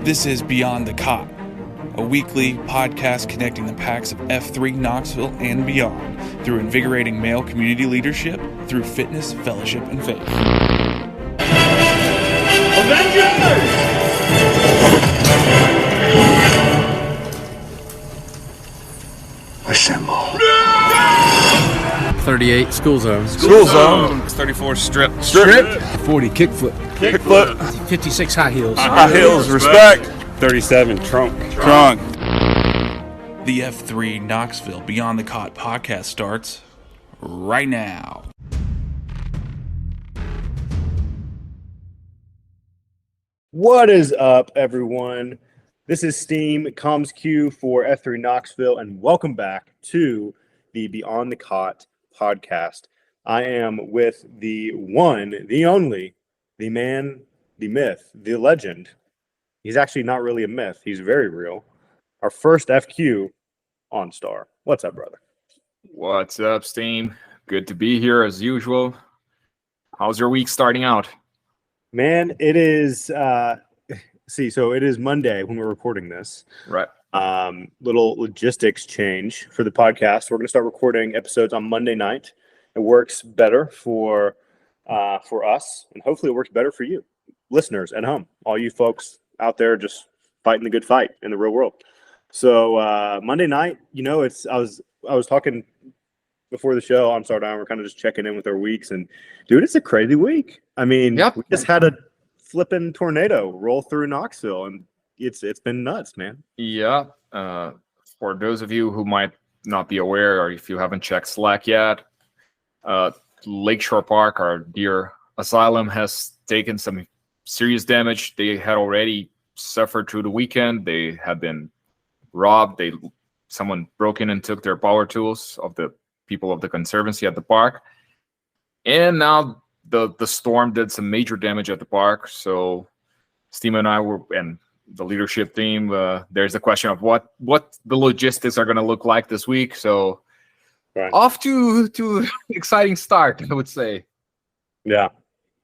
This is Beyond the Cot, a weekly podcast connecting the packs of F3 Knoxville and beyond through invigorating male community leadership, through fitness, fellowship, and faith. Avengers! Assemble. 38 school zone. School zone. 34 strip. 40 kickflip. 56 high heels. High heels, respect. 37 trunk. The F3 Knoxville Beyond the Cot podcast starts right now. What is up, everyone? This is Steam Comms Q for F3 Knoxville, and welcome back to the Beyond the Cot podcast. I am with the one, the only, the man, the myth, the legend. He's actually not really a myth. He's very real. Our first FQ OnStar. What's up, brother? What's up, Steam? Good to be here as usual. How's your week starting out? Man, it is so it is Monday when we're recording this. Right. Little logistics change for the podcast. We're going to start recording episodes on Monday night. It works better for us, and hopefully it works better for you, listeners at home, all you folks out there just fighting the good fight in the real world. So Monday night, I was talking before the show on Stardom. We're kind of just checking in with our weeks, and dude, it's a crazy week. I mean, We just had a flipping tornado roll through Knoxville, and it's been nuts, man. Yeah. For those of you who might not be aware, or if you haven't checked Slack yet, Lakeshore Park, our dear asylum, has taken some serious damage. They had already suffered through the weekend. They had been robbed. Someone broke in and took their power tools of the people of the conservancy at the park. And now the storm did some major damage at the park. So Steve and I and the leadership team, there's the question of what the logistics are going to look like this week. So off to exciting start, I would say. Yeah.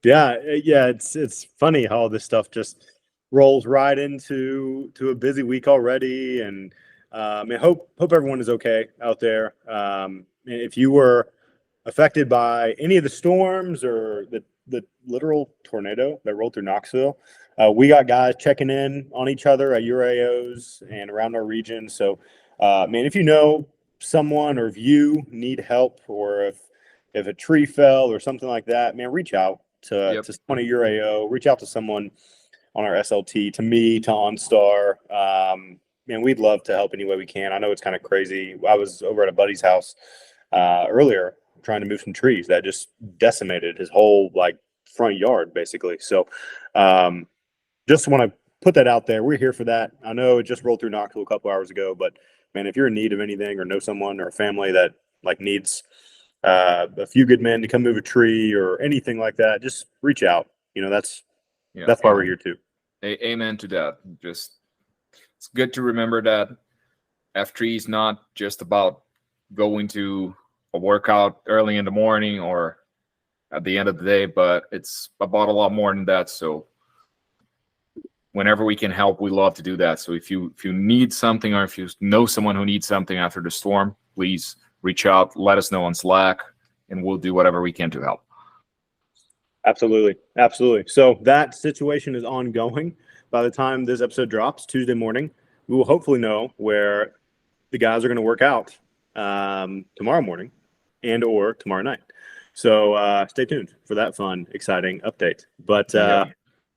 It's funny how this stuff just rolls right into a busy week already, and I hope everyone is okay out there. If you were affected by any of the storms or the literal tornado that rolled through Knoxville, we got guys checking in on each other at UAOs and around our region. So, if you know someone, or if you need help, or if a tree fell or something like that, reach out to someone at UAO, reach out to someone on our SLT, to me, to OnStar. We'd love to help any way we can. I know it's kind of crazy. I was over at a buddy's house earlier trying to move some trees that just decimated his whole front yard, basically. So just want to put that out there. We're here for that. I know it just rolled through Knoxville a couple hours ago, but if you're in need of anything, or know someone or a family that needs a few good men to come move a tree or anything like that, just reach out. That's why we're here too. Amen to that. Just, it's good to remember that F3 is not just about going to a workout early in the morning or at the end of the day, but it's about a lot more than that. So whenever we can help, we love to do that. So if you need something, or if you know someone who needs something after the storm, please reach out, let us know on Slack, and we'll do whatever we can to help. Absolutely. So that situation is ongoing. By the time this episode drops Tuesday morning, we will hopefully know where the guys are going to work out tomorrow morning and or tomorrow night. So stay tuned for that fun, exciting update. But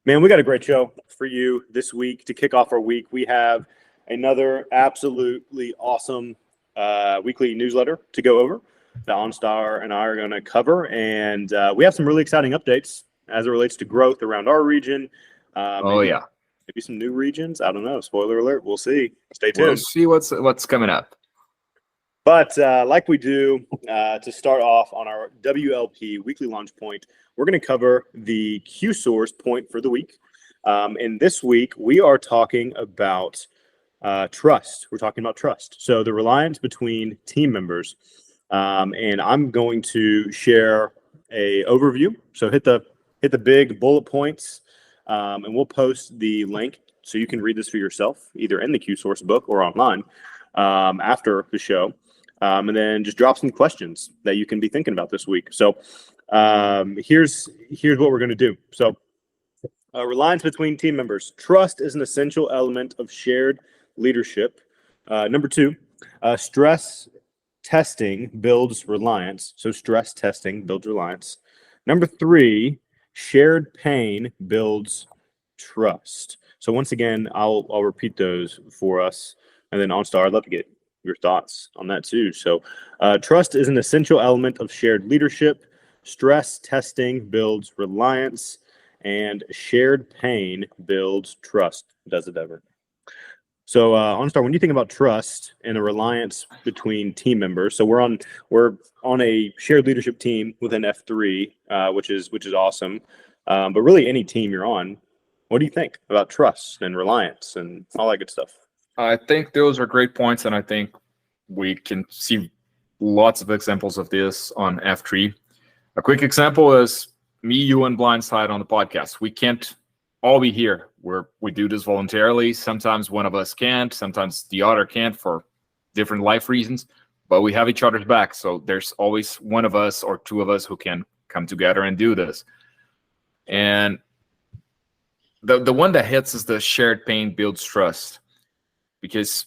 we got a great show for you this week. To kick off our week, we have another absolutely awesome weekly newsletter to go over that OnStar and I are going to cover. And we have some really exciting updates as it relates to growth around our region. Maybe some new regions. I don't know. Spoiler alert. We'll see. Stay tuned. We'll see what's coming up. But like we do, to start off on our WLP weekly launch point, we're going to cover the Q source point for the week. And this week, we are talking about trust. We're talking about trust. So the reliance between team members. And I'm going to share a overview. So hit the big bullet points, and we'll post the link So you can read this for yourself, either in the Q Source book or online after the show. And then just drop some questions that you can be thinking about this week. So here's what we're going to do. So reliance between team members. Trust is an essential element of shared leadership. Number 2, stress testing builds reliance. So stress testing builds reliance. Number 3, shared pain builds trust. So once again, I'll repeat those for us. And then OnStar, I'd love to get your thoughts on that too. So trust is an essential element of shared leadership. Stress testing builds reliance. And shared pain builds trust. Does it ever? So OnStar, when you think about trust and a reliance between team members, so we're on a shared leadership team within F3, which is awesome. But really, any team you're on, what do you think about trust and reliance and all that good stuff? I think those are great points, and I think we can see lots of examples of this on F3. A quick example is me, you, and Blindside on the podcast. We can't all be here. We do this voluntarily. Sometimes one of us can't. Sometimes the other can't for different life reasons. But we have each other's back. So there's always one of us or two of us who can come together and do this. And the one that hits is the shared pain builds trust. Because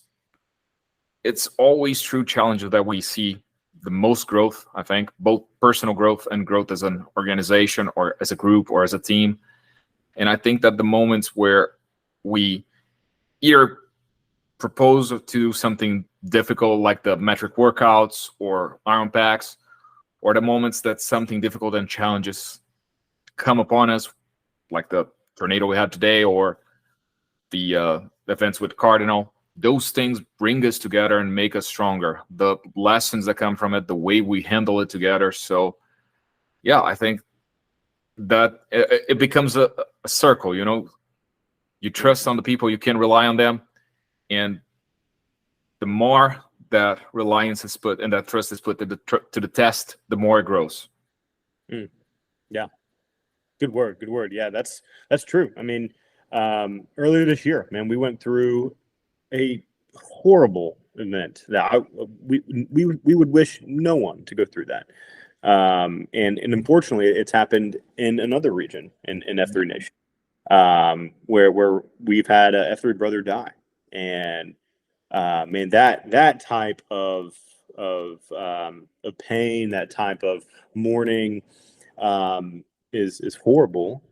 it's always through challenges that we see the most growth, I think, both personal growth and growth as an organization or as a group or as a team. And I think that the moments where we either propose to do something difficult like the metric workouts or iron packs, or the moments that something difficult and challenges come upon us, like the tornado we had today or the events with Cardinal, those things bring us together and make us stronger. The lessons that come from it, the way we handle it together. So, yeah, I think that it becomes a circle, you know. You trust on the people, you can rely on them. And the more that reliance is put and that trust is put to the test, the more it grows. Yeah. Good word. Yeah, that's true. I mean, earlier this year, man, we went through a horrible event that we would wish no one to go through that. And unfortunately, it's happened in another region in F3 Nation, where we've had a F3 brother die, and man, that type of pain, that type of mourning, is horrible,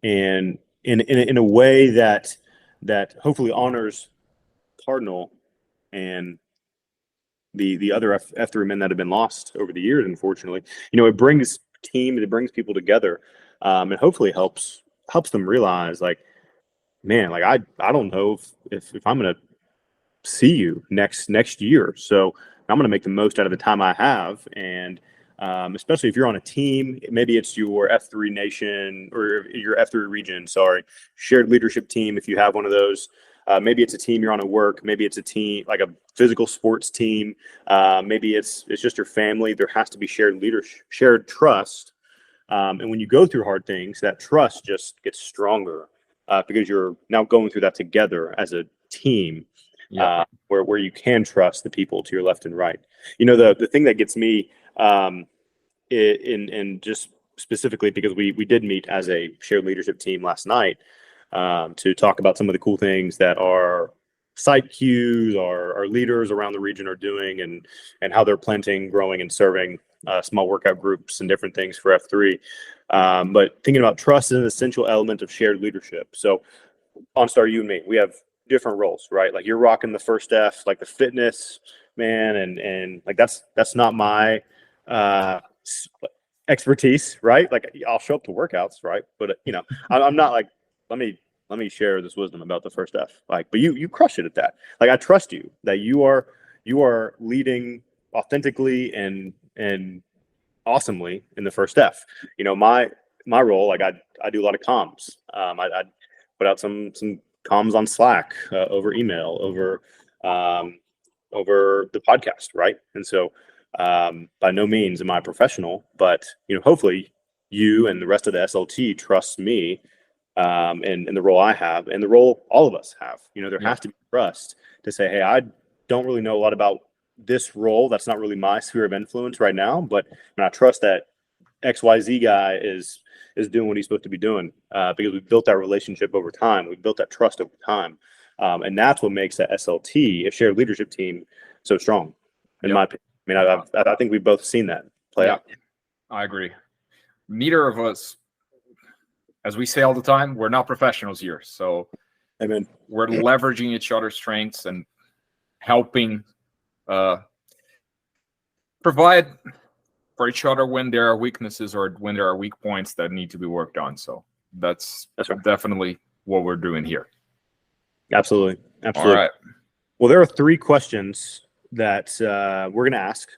and in a way that hopefully honors Cardinal and the other F3 men that have been lost over the years. Unfortunately, you know, it brings people together, and hopefully helps them realize, like, man, like I don't know if I'm gonna see you next year, so I'm gonna make the most out of the time I have. And especially if you're on a team, maybe it's your F3 Nation or your F3 region, shared leadership team. If you have one of those, maybe it's a team you're on at work, maybe it's a team like a physical sports team, maybe it's just your family. There has to be shared leadership, shared trust. And when you go through hard things, that trust just gets stronger because you're now going through that together as a team. Yeah. Where you can trust the people to your left and right. You know, the thing that gets me, in just specifically because we did meet as a shared leadership team last night to talk about some of the cool things that our site Qs, our leaders around the region are doing, and how they're planting, growing, and serving small workout groups and different things for F3. But thinking about trust is an essential element of shared leadership. So OnStar, you and me, we have different roles, right? Like you're rocking the first F, like the fitness man, and like that's not my expertise, right? Like I'll show up to workouts, right? But you know, I'm not like, let me share this wisdom about the first F. Like, but you crush it at that. Like I trust you that you are leading authentically and awesomely in the first F. You know, my role, like I do a lot of comms. I put out some comms on Slack, over email, over the podcast, right? And so by no means am I professional, but you know, hopefully you and the rest of the SLT trust me and the role I have and the role all of us have. There has to be trust to say, hey, I don't really know a lot about this role. That's not really my sphere of influence right now, but I trust that XYZ guy is doing what he's supposed to be doing, because we've built that relationship over time. We've built that trust over time. And that's what makes that SLT, a shared leadership team, so strong, in my opinion. I think we've both seen that play out. I agree. Neither of us, as we say all the time, we're not professionals here. So Amen. We're leveraging each other's strengths and helping provide for each other when there are weaknesses or when there are weak points that need to be worked on. So that's right. Definitely what we're doing here. Absolutely. All right. Well, there are 3 questions that we're going to ask.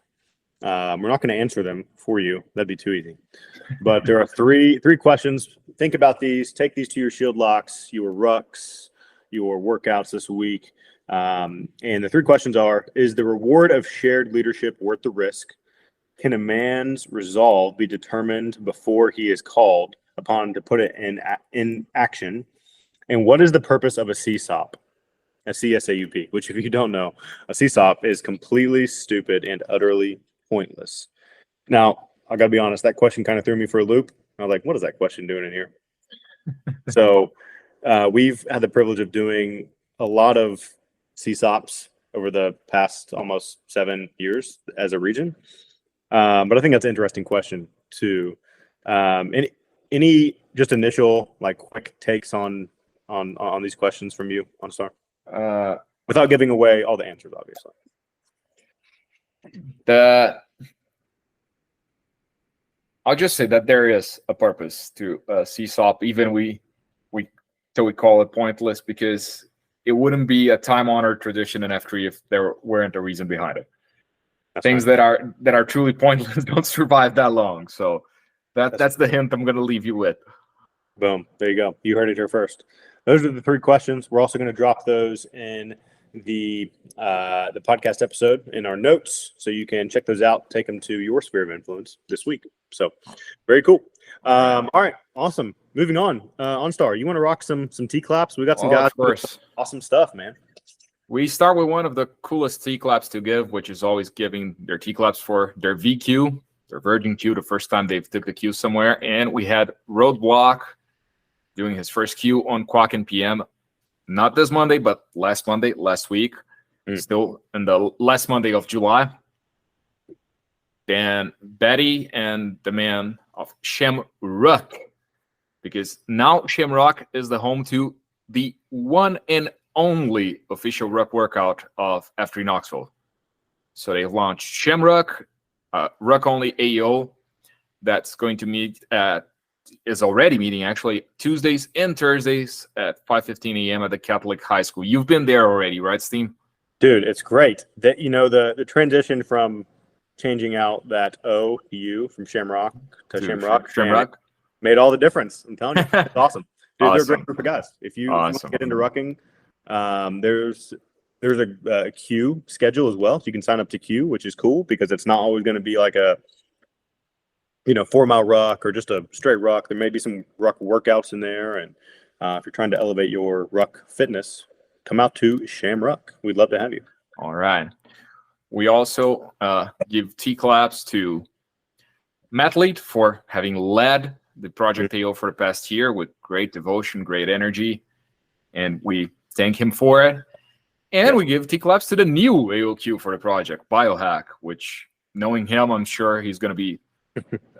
We're not going to answer them for you. That'd be too easy. But there are three questions. Think about these. Take these to your shield locks, your rucks, your workouts this week. And the 3 questions are: is the reward of shared leadership worth the risk? Can a man's resolve be determined before he is called upon to put it in action? And what is the purpose of a CSAUP? A CSAUP, which, if you don't know, a CSAUP is completely stupid and utterly pointless. Now, I got to be honest, that question kind of threw me for a loop. I was like, what is that question doing in here? So we've had the privilege of doing a lot of CSAUPs over the past almost 7 years as a region. But I think that's an interesting question too. Any just initial quick takes on these questions from you, OnStar? Without giving away all the answers, obviously. I'll just say that there is a purpose to CSAUP, even we call it pointless, because it wouldn't be a time-honored tradition in F3 if there weren't a reason behind it. Things that are truly pointless don't survive that long. So that's the hint I'm going to leave you with. Boom. There you go. You heard it here first. Those are the 3 questions. We're also going to drop those in the podcast episode in our notes, so you can check those out, take them to your sphere of influence this week. So very cool. All right. Awesome. Moving on. OnStar, you want to rock some T-claps? We got some guys. Of course. Awesome stuff, man. We start with one of the coolest T-claps to give, which is always giving their T-claps for their VQ, their Virgin Q, the first time they've took the Q somewhere. And we had Roadblock doing his first Q on Quacken PM. Not this Monday, but last week. Still in the last Monday of July. Then Betty and the man of Shamrock, because now Shamrock is the home to the one and only official ruck workout of F3 Knoxville. So they've launched Shamrock, ruck only AO, that's going to meet is already meeting actually Tuesdays and Thursdays at 5:15 a.m. at the Catholic High School. You've been there already, right, Steve? Dude, it's great. That the transition from changing out that U from Shamrock to Shamrock made all the difference. I'm telling you, it's awesome. Dude, Awesome. They're a great group of guys. If you want to get into rucking, there's a Q schedule as well, so you can sign up to Q, which is cool because it's not always going to be like a 4-mile ruck or just a straight ruck. There may be some ruck workouts in there, and if you're trying to elevate your ruck fitness, come out to Shamrock. We'd love to have you. All right. We also give T-claps to Mathlete for having led the Project AO for the past year with great devotion, great energy, and we thank him for it. And we give T-claps to the new AOQ for the project, Biohack, which, knowing him, I'm sure he's going to be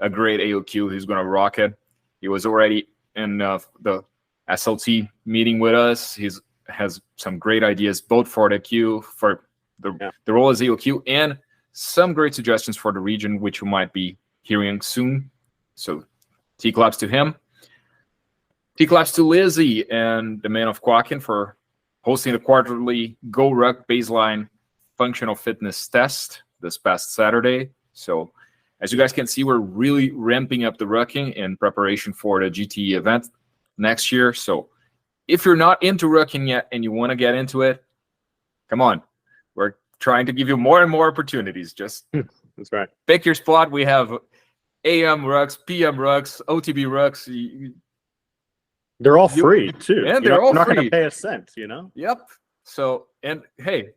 a great AOQ. He's going to rock it. He was already in the SLT meeting with us. He has some great ideas, both for the Q, for the role as AOQ, and some great suggestions for the region, which we might be hearing soon. So T-claps to him. T-claps to Lizzie and the man of Quacken for hosting the quarterly Go Ruck baseline functional fitness test this past Saturday. So as you guys can see, we're really ramping up the rucking in preparation for the GTE event next year. So if you're not into rucking yet and you want to get into it, come on. We're trying to give you more and more opportunities. Just that's right. Pick your spot. We have AM rucks, PM rucks, OTB rucks. They're all free too. And You're they're all not going free. to pay a cent, you know? Yep. So, and hey,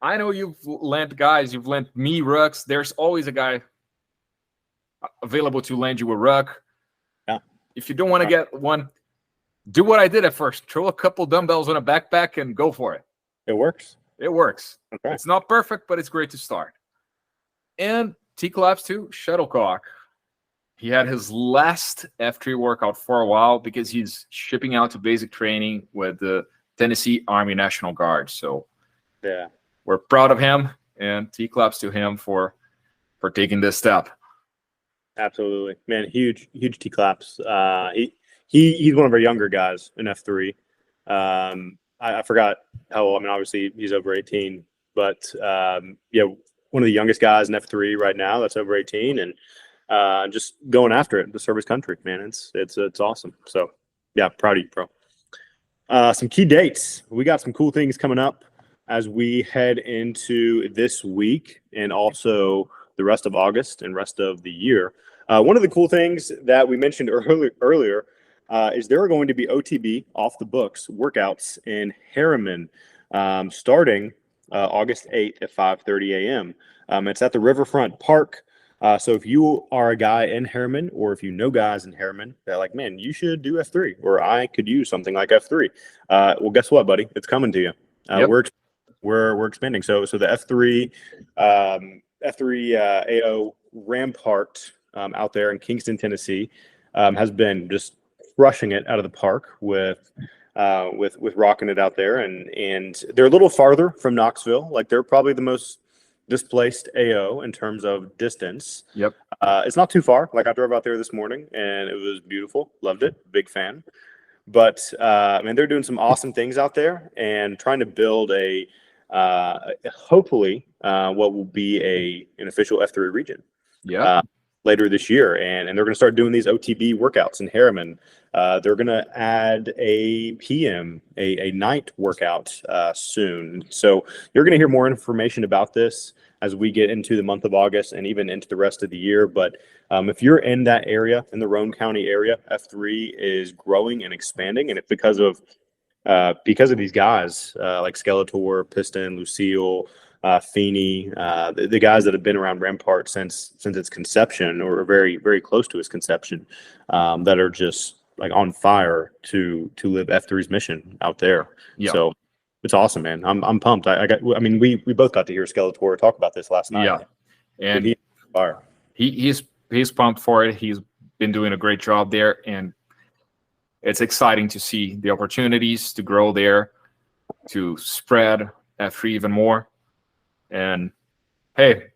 I know you've lent guys, you've lent me rucks. There's always a guy available to lend you a ruck. Yeah. If you don't want to get one, do what I did at first. Throw a couple dumbbells on a backpack and go for it. It works. It works. Okay. It's not perfect, but it's great to start. And T-Claps too, Shuttlecock. He had his last F3 workout for a while because he's shipping out to basic training with the Tennessee Army National Guard. So yeah, we're proud of him, and T-Claps to him for taking this step. Absolutely, man. Huge T-claps. He's one of our younger guys in F3. I forgot how old. I mean, obviously he's over 18, but yeah, one of the youngest guys in F3 right now that's over 18, and just going after it to serve his country, man. It's awesome. So yeah, proud of you, bro. Some key dates. We got some cool things coming up as we head into this week and also the rest of August and rest of the year. One of the cool things that we mentioned earlier is there are going to be OTB off the books workouts in Harriman starting August 8th at 5:30 a.m. It's at the Riverfront Park. So if you are a guy in Harriman, or if you know guys in Harriman that are like, man, you should do F3, or I could use something like F3. Well, guess what, buddy? It's coming to you. Yep. We're expanding. So the F3 AO Rampart out there in Kingston, Tennessee, has been just crushing it out of the park with rocking it out there, and they're a little farther from Knoxville. Like they're probably the most displaced AO in terms of distance. Yep. It's not too far. Like I drove out there this morning and it was beautiful. Loved it. Big fan. But man, they're doing some awesome things out there and trying to build a hopefully what will be an official F3 region. Yeah. Later this year, and they're going to start doing these OTB workouts in Harriman. They're going to add a night workout soon. So you're going to hear more information about this as we get into the month of August and even into the rest of the year. But if you're in that area, in the Roane County area, F3 is growing and expanding, and it's because of these guys like Skeletor, Piston, Lucille, Feeney, the guys that have been around Rampart since its conception, or very, very close to its conception, that are just like on fire to live F3's mission out there. Yeah. So it's awesome, man. I'm pumped. We both got to hear Skeletor talk about this last night. Yeah. And he's fire. He's pumped for it. He's been doing a great job there, and it's exciting to see the opportunities to grow there, to spread F3 even more. And hey,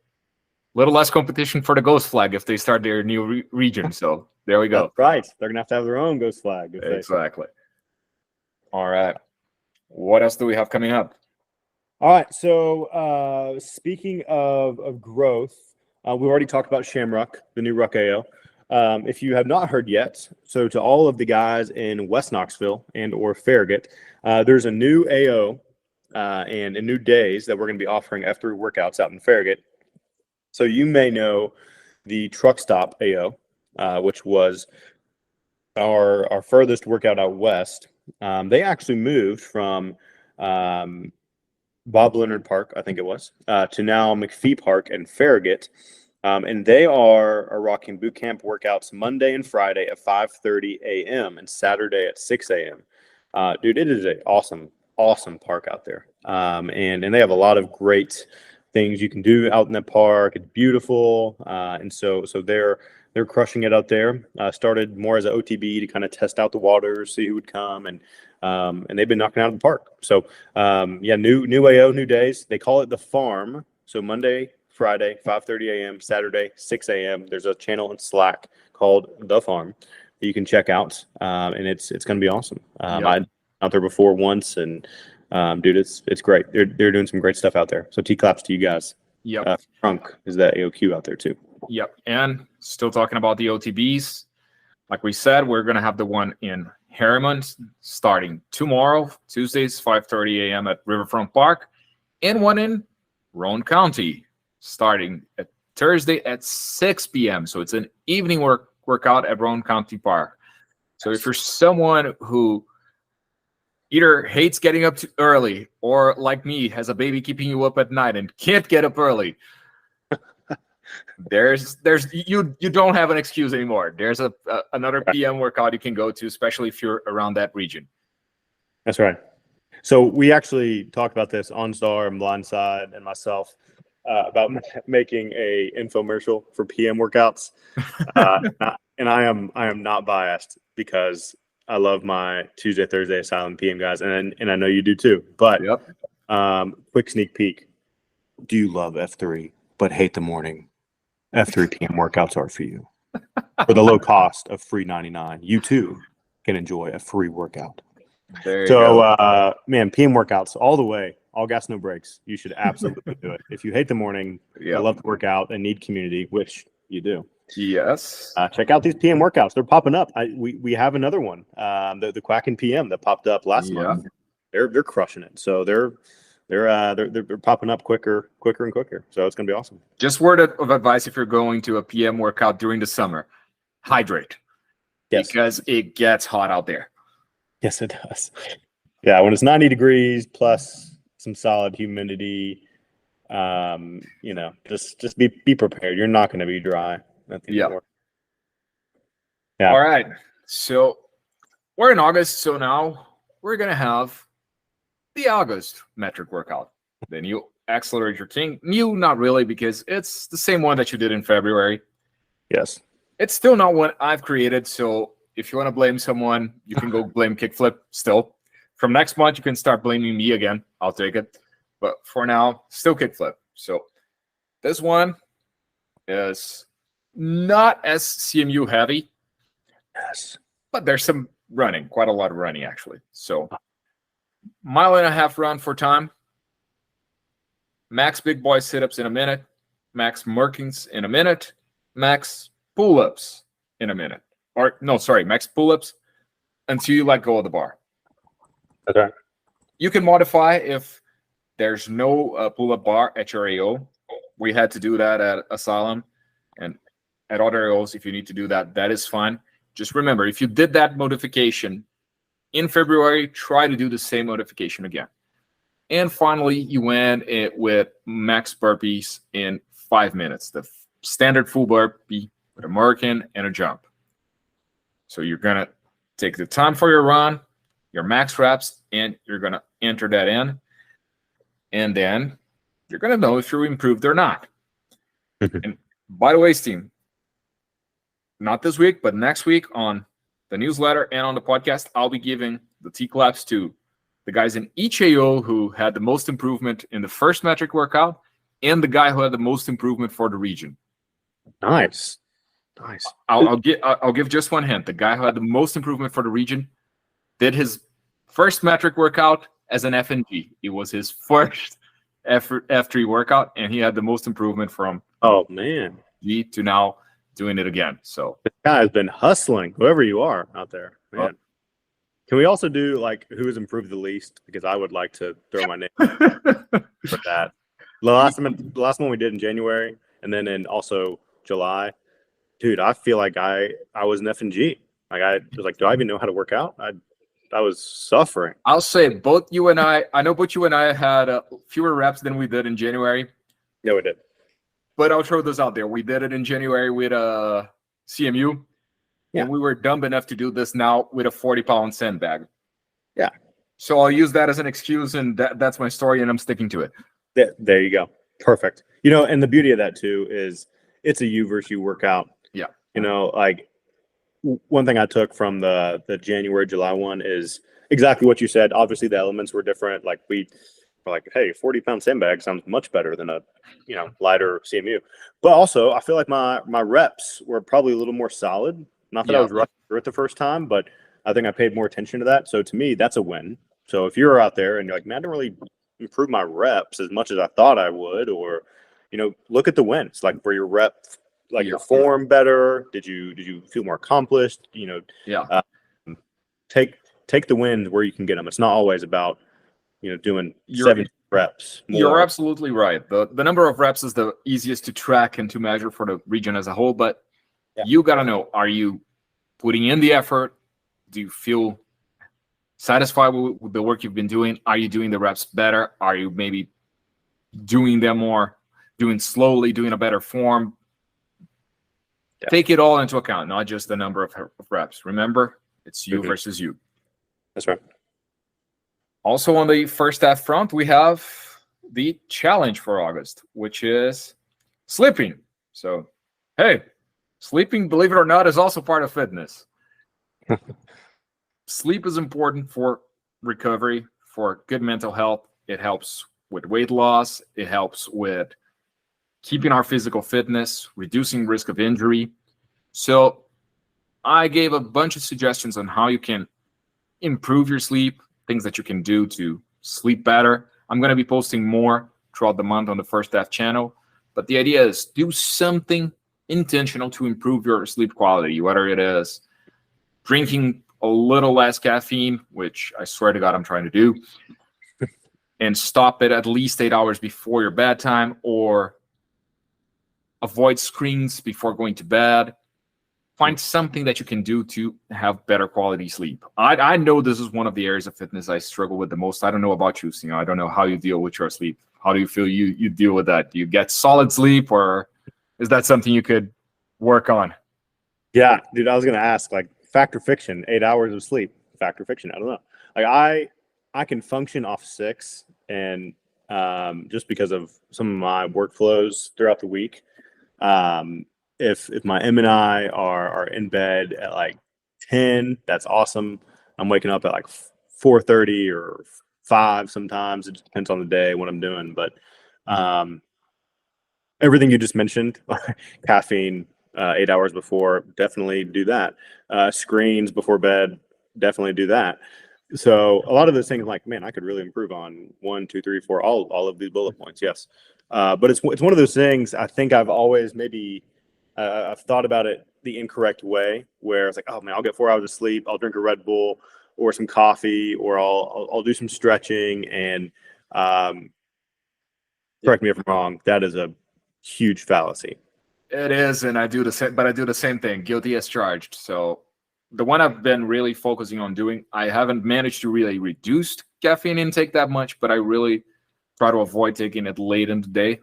little less competition for the Ghost Flag if they start their new region. So there we go. That's right. They're gonna have to have their own Ghost Flag. Exactly. All right. What else do we have coming up? All right. So speaking of growth, we've already talked about Shamrock, the new Ruck AO. If you have not heard yet, so to all of the guys in West Knoxville and or Farragut, there's a new AO and new days that we're going to be offering F3 workouts out in Farragut. So you may know the Truck Stop AO, which was our furthest workout out west. They actually moved from Bob Leonard Park, I think it was, to now McPhee Park and Farragut. And they are rocking boot camp workouts Monday and Friday at 5:30 a.m. and Saturday at 6 a.m. Dude, it is an awesome park out there. And they have a lot of great things you can do out in that park. It's beautiful. And so they're crushing it out there. Started more as an OTB to kind of test out the waters, see who would come, and they've been knocking out of the park. So new AO, new days. They call it the Farm. So Monday, Friday, 5:30 a.m., Saturday, 6 a.m. There's a channel in Slack called The Farm that you can check out, and it's going to be awesome. I've out there before once, and dude, it's great. They're doing some great stuff out there. So T-claps to you guys. Yep. Trunk is that AOQ out there too. Yep. And still talking about the OTBs, like we said, we're going to have the one in Harriman starting tomorrow, Tuesdays, 5:30 a.m. at Riverfront Park, and one in Roane County starting at Thursday at 6 p.m. So it's an evening workout at Roane County Park. So if you're someone who either hates getting up too early or, like me, has a baby keeping you up at night and can't get up early, you don't have an excuse anymore. There's another PM workout you can go to, especially if you're around that region. That's right. So we actually talked about this on Star and Blindside and myself about making a infomercial for PM workouts. And I am not biased because I love my Tuesday, Thursday Asylum PM guys, and I know you do too. But quick sneak peek: do you love F3 but hate the morning? F3 PM workouts are for you. For the low cost of $3.99, you too can enjoy a free workout. There you go. Man, PM workouts all the way, all gas, no brakes. You should absolutely do it. If you hate the morning, you love to work out and need community, which you do. Yes. Check out these PM workouts. They're popping up. We have another one, the Quacking PM that popped up last month. They're crushing it. So they're popping up quicker and quicker. So it's gonna be awesome. Just word of advice: if you're going to a PM workout during the summer, hydrate. Yes. Because it gets hot out there. Yes, it does. Yeah, when it's 90 degrees plus some solid humidity, just be prepared. You're not going to be dry. Yeah. All right. So we're in August, so now we're going to have the August metric workout. The new Accelerate Your King. New, not really, because it's the same one that you did in February. Yes. It's still not one I've created, so if you want to blame someone, you can go blame Kickflip still. From next month, you can start blaming me again. I'll take it. But for now, still Kickflip. So this one is not as CMU heavy. Yes. But there's some running, quite a lot of running, actually. So 1.5 mile run for time. Max big boy sit-ups in a minute. Max Merkins in a minute. Max pull-ups in a minute. Or no, sorry, max pull-ups until you let go of the bar. Okay. You can modify if there's no pull-up bar at your AO. We had to do that at Asylum, and at other AOs, if you need to do that, that is fine. Just remember, if you did that modification in February, try to do the same modification again. And finally, you went with max burpees in 5 minutes. The standard full burpee with a Merkin and a jump. So you're going to take the time for your run, your max reps, and you're going to enter that in. And then you're going to know if you're improved or not. And by the way, team, not this week, but next week on the newsletter and on the podcast, I'll be giving the T-claps to the guys in each AO who had the most improvement in the first metric workout and the guy who had the most improvement for the region. Nice. I'll give just one hint. The guy who had the most improvement for the region did his first metric workout as an FNG. It was his first F3 workout, and he had the most improvement from G to now doing it again. So this guy has been hustling, whoever you are out there, man. Can we also do like who has improved the least? Because I would like to throw my name for that. The last one we did in January, and then in also July. Dude, I feel like I was an F&G. Like I was like, do I even know how to work out? I was suffering. I'll say both you and I know both you and I had fewer reps than we did in January. Yeah, we did. But I'll throw this out there. We did it in January with CMU. Yeah. And we were dumb enough to do this now with a 40-pound sandbag. Yeah. So I'll use that as an excuse, and that's my story, and I'm sticking to it. There you go. Perfect. And the beauty of that too is it's a you versus you workout. Yeah. Like one thing I took from the January, July one is exactly what you said. Obviously the elements were different. Like we were like, hey, 40-pound sandbag sounds much better than a, lighter CMU. But also I feel like my reps were probably a little more solid. Not that I was rushing through it the first time, but I think I paid more attention to that. So to me, that's a win. So if you're out there and you're like, man, I didn't really improve my reps as much as I thought I would, or, look at the wins, like for your rep, like your form better. Did you feel more accomplished? Take the wins where you can get them. It's not always about, doing 70 reps. More. You're absolutely right. The number of reps is the easiest to track and to measure for the region as a whole, but you got to know, are you putting in the effort Do you feel satisfied with the work you've been doing? Are you doing the reps better? Are you maybe doing them more, doing slowly, doing a better form? Yeah. Take it all into account, not just the number of reps. Remember, it's you versus you. That's right. Also on the first half front, we have the challenge for August, which is sleeping. So, hey, sleeping, believe it or not, is also part of fitness. Sleep is important for recovery, for good mental health. It helps with weight loss. It helps with keeping our physical fitness, reducing risk of injury. So I gave a bunch of suggestions on how you can improve your sleep, things that you can do to sleep better. I'm going to be posting more throughout the month on the First Half channel. But the idea is do something intentional to improve your sleep quality, whether it is drinking a little less caffeine, which I swear to God I'm trying to do, and stop it at least 8 hours before your bedtime, or avoid screens before going to bed. Find something that you can do to have better quality sleep. I know this is one of the areas of fitness I struggle with the most. I don't know about you, I don't know how you deal with your sleep. How do you feel you deal with that? Do you get solid sleep, or is that something you could work on? Yeah, dude, I was going to ask, like, fact or fiction, 8 hours of sleep, fact or fiction? I don't know. Like, I can function off 6, and just because of some of my workflows throughout the week. If my M and I are in bed at like 10, that's awesome. I'm waking up at like 4:30 or 5 sometimes. It depends on the day, what I'm doing. But everything you just mentioned, caffeine 8 hours before, definitely do that. Screens before bed, definitely do that. So a lot of those things, like, man, I could really improve on 1, 2, 3, 4, all of these bullet points. Yes. But it's one of those things I think I've always maybe I've thought about it the incorrect way, where it's like, oh man, I'll get 4 hours of sleep, I'll drink a Red Bull or some coffee, or I'll do some stretching, and correct me if I'm wrong, that is a huge fallacy. It is, and I do the same, but I do the same thing, guilty as charged. So the one I've been really focusing on doing, I haven't managed to really reduce caffeine intake that much, but I really try to avoid taking it late in the day.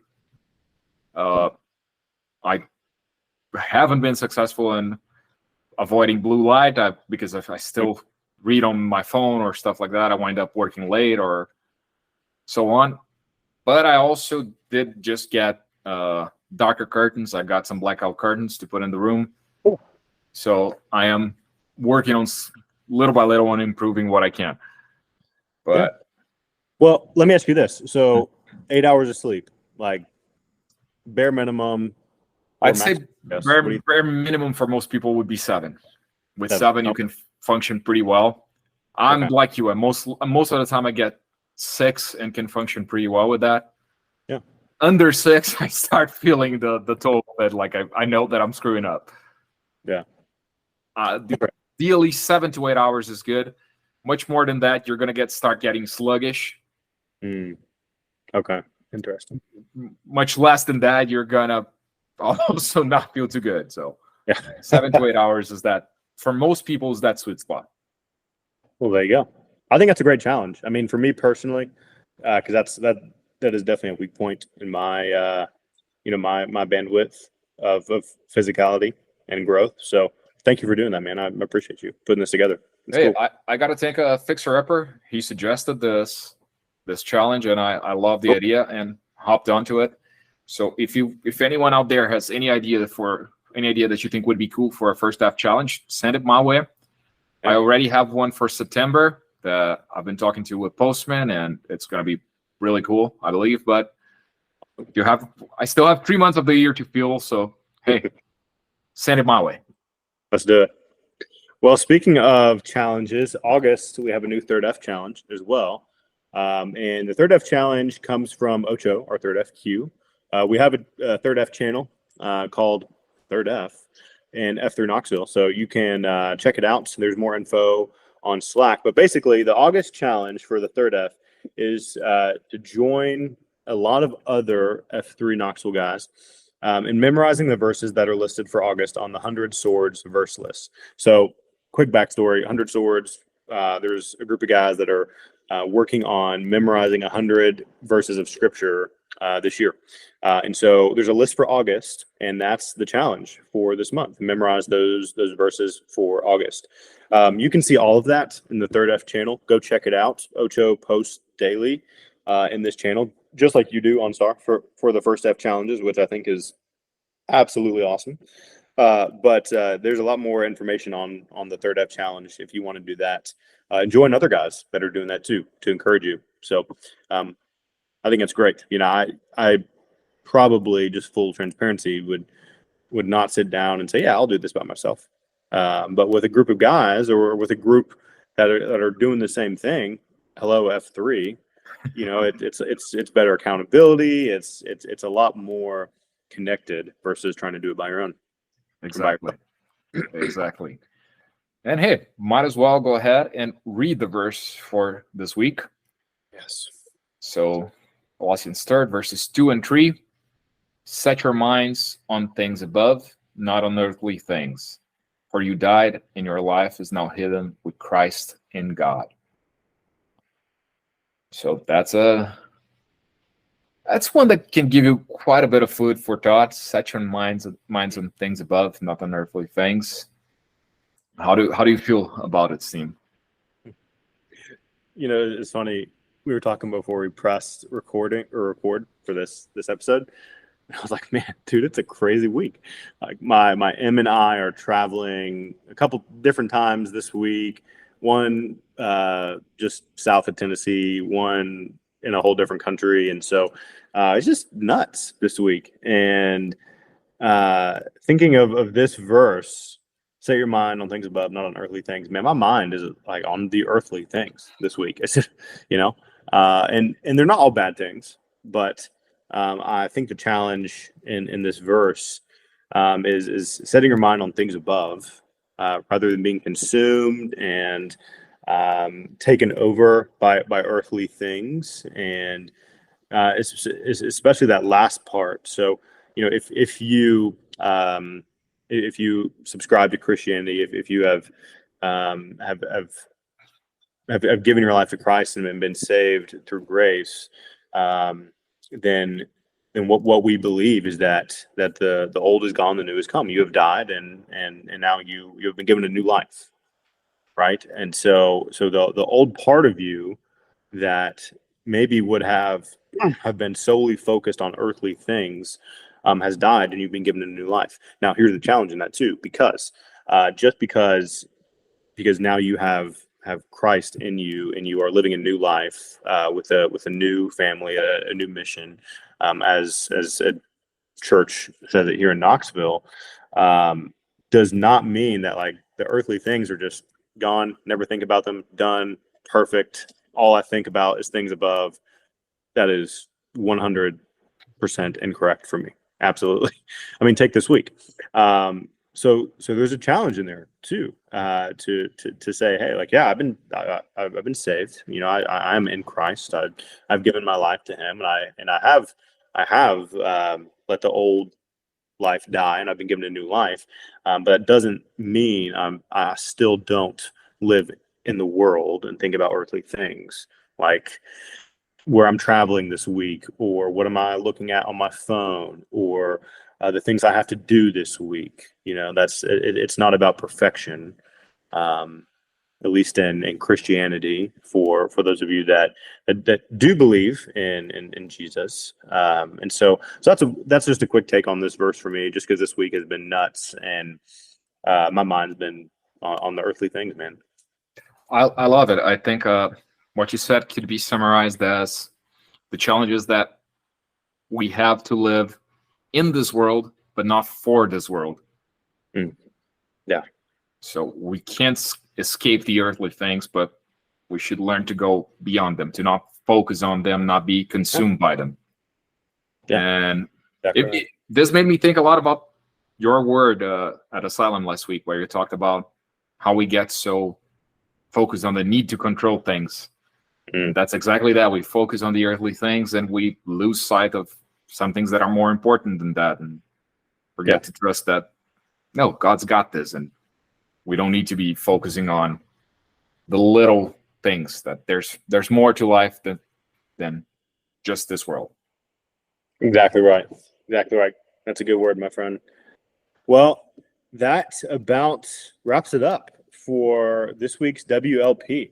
I haven't been successful in avoiding blue light because if I still read on my phone or stuff like that, I wind up working late or so on. But I also did just get darker curtains. I got some blackout curtains to put in the room. Cool. So I am working on little by little on improving what I can. But yeah. Well, let me ask you this. So 8 hours of sleep, like bare minimum. I'd say bare minimum for most people would be 7. With 7, you can function pretty well. I'm like you. Most of the time I get 6 and can function pretty well with that. Yeah. Under 6, I start feeling the toll of it. Like I know that I'm screwing up. Yeah. Ideally, 7 to 8 hours is good. Much more than that, you're gonna start getting sluggish. Okay. Interesting. Much less than that, you're gonna also not feel too good. So 7 to 8 hours is that, for most people, is that sweet spot. Well, there you go. I think that's a great challenge. I mean, for me personally, because that is definitely a weak point in my my bandwidth of physicality and growth. So thank you for doing that, man. I appreciate you putting this together. It's hey, cool. I got to thank a fixer-upper. He suggested this challenge, and I love the idea and hopped onto it. So if anyone out there has any idea that you think would be cool for a first half challenge, send it my way. I already have one for September that I've been talking to with Postman, and it's going to be really cool, I believe. But I still have 3 months of the year to fill, so hey, send it my way. Let's do it. Well, speaking of challenges, August we have a new Third F challenge as well, and the Third F challenge comes from Ocho, our Third FQ. We have a Third F channel called Third F and F3 Knoxville, so you can check it out. So there's more info on Slack. But basically, the August challenge for the Third F is to join a lot of other F3 Knoxville guys in memorizing the verses that are listed for August on the 100 Swords verse list. So quick backstory: 100 Swords. There's a group of guys that are working on memorizing 100 verses of Scripture this year, and so there's a list for August, and that's the challenge for this month: memorize those verses for August. You can see all of that in the Third F channel. Go check it out. Ocho posts daily in this channel, just like you do on Star for the First F challenges, which I think is absolutely awesome. But there's a lot more information on the Third F challenge if you want to do that. And join other guys that are doing that too, to encourage you. So I think it's great. I probably, just full transparency, would not sit down and say, yeah, I'll do this by myself. But with a group of guys, or with a group that are doing the same thing, hello F3, it's better accountability. It's a lot more connected versus trying to do it by your own. Exactly. And hey, might as well go ahead and read the verse for this week. Yes. So Colossians 3, verses 2 and 3. Set your minds on things above, not on earthly things. For you died, and your life is now hidden with Christ in God. So that's one that can give you quite a bit of food for thought. Set your minds on things above, not on earthly things. How do you feel about it, Steve? It's funny. We were talking before we pressed record for this episode. I was like, man, dude, it's a crazy week. Like my M and I are traveling a couple different times this week. One just south of Tennessee, one in a whole different country, and so it's just nuts this week. And thinking of this verse, set your mind on things above, not on earthly things. Man, my mind is like on the earthly things this week. It's just, and they're not all bad things, but I think the challenge in this verse is setting your mind on things above, rather than being consumed and taken over by earthly things, and it's especially that last part. So if you subscribe to Christianity, if you have given your life to Christ and been saved through grace, then what we believe is that the old is gone, the new has come. You have died, and now you have been given a new life, right? And so the old part of you that maybe would have been solely focused on earthly things has died, and you've been given a new life. Now, here's the challenge in that too, because now you have Christ in you, and you are living a new life with a new family, a new mission, as a church says it here in Knoxville, does not mean that like the earthly things are just gone, never think about them, done, perfect. All I think about is things above. That is 100% incorrect for me. Absolutely. I mean, take this week. So there's a challenge in there too, to say, hey, like, yeah, I've been saved. I'm in Christ. I've given my life to Him, and I have let the old life die, and I've been given a new life. But that doesn't mean I still don't live in the world and think about earthly things, like where I'm traveling this week, or what am I looking at on my phone, or the things I have to do this week. It's not about perfection, at least in Christianity, for those of you that do believe in Jesus. And so that's just a quick take on this verse for me, just because this week has been nuts, and my mind's been on the earthly things, man. I love it. I think what you said could be summarized as the challenges that we have to live in this world, but not for this world. Yeah. So we can't escape the earthly things, but we should learn to go beyond them, to not focus on them, not be consumed by them. Yeah. And this made me think a lot about your word at Asylum last week, where you talked about how we get so focused on the need to control things. That's exactly that. We focus on the earthly things, and we lose sight of some things that are more important than that, and forget to trust that, no, God's got this, and We don't need to be focusing on the little things. That there's more to life than just this world. Exactly right. Exactly right. That's a good word, my friend. Well, that about wraps it up for this week's WLP.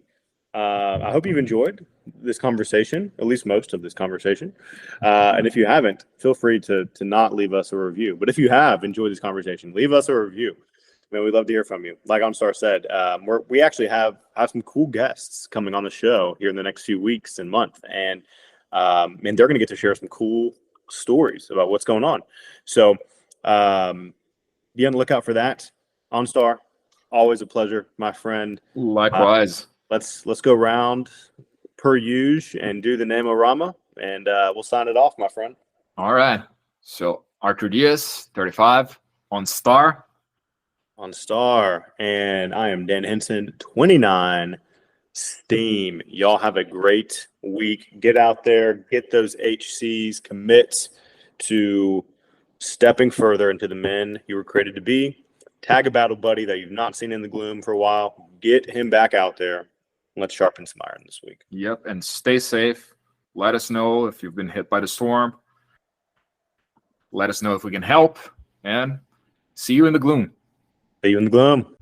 I hope you've enjoyed this conversation, at least most of this conversation. And if you haven't, feel free to not leave us a review. But if you have enjoyed this conversation, leave us a review. Man, we'd love to hear from you. Like OnStar said, we actually have some cool guests coming on the show here in the next few weeks and month. And they're going to get to share some cool stories about what's going on. So be on the lookout for that. OnStar, always a pleasure, my friend. Likewise. Let's go round per usual and do the name of Rama, and we'll sign it off, my friend. All right. So Arthur Diaz, 35, OnStar. OnStar, and I am Dan Henson, 29, Steam. Y'all have a great week. Get out there, get those HCs, commit to stepping further into the men you were created to be. Tag a battle buddy that you've not seen in the gloom for a while. Get him back out there. Let's sharpen some iron this week. Yep, and stay safe. Let us know if you've been hit by the storm. Let us know if we can help. And see you in the gloom. See you in the gloom.